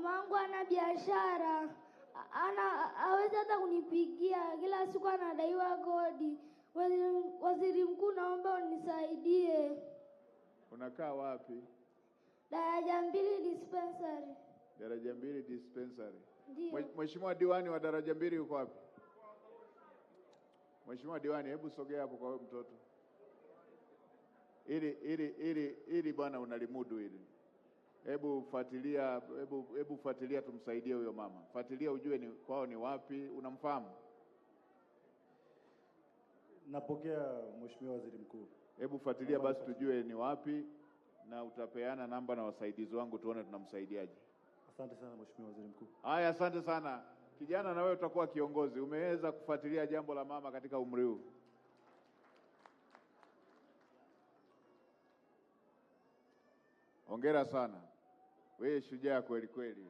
Mamangu ana biashara, hawezi hata kunipigia, kila siku anadaiwa kodi. Waziri Mkuu, naomba unisaidie. Unakaa wapi? Daraja 2 dispensary. Daraja 2 dispensary. Ndio. Mheshimiwa diwani wa Daraja 2 yuko wapi? Mheshimiwa diwani, hebu sogea hapo kwa mtoto. Ili bwana unalimudu hili. Hebu fuatilia tumsaidie huyo mama. Fuatilia ujue ni kwao ni wapi, unamfahamu? Napokea Mheshimiwa Waziri Mkuu. Hebu fuatilia basi tujue ni wapi na utapeana namba na wasaidizi wangu tuone tunamsaidiaje. Asante sana Mheshimiwa Waziri Mkuu. Haya, asante sana. Kijana, na wewe utakuwa kiongozi. Umeweza kufuatilia jambo la mama katika umri huu. Hongera sana. Wewe shujaa kweli kweli.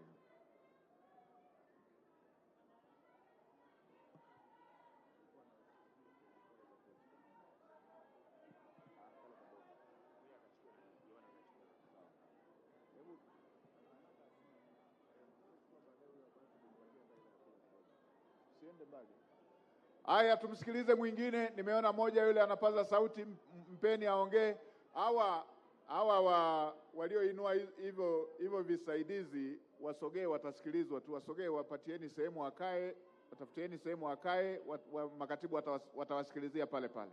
Haya, tumsikilize mwingine. Nimeona moja yule anapaza sauti, mpeni aongee. Hawa walioinua hivyo visaidizi wasogee, watasikilizwa tu. Wasogee, wapatieni sehemu akae, watafutieni sehemu akae, makatibu watawasikilizia pale pale.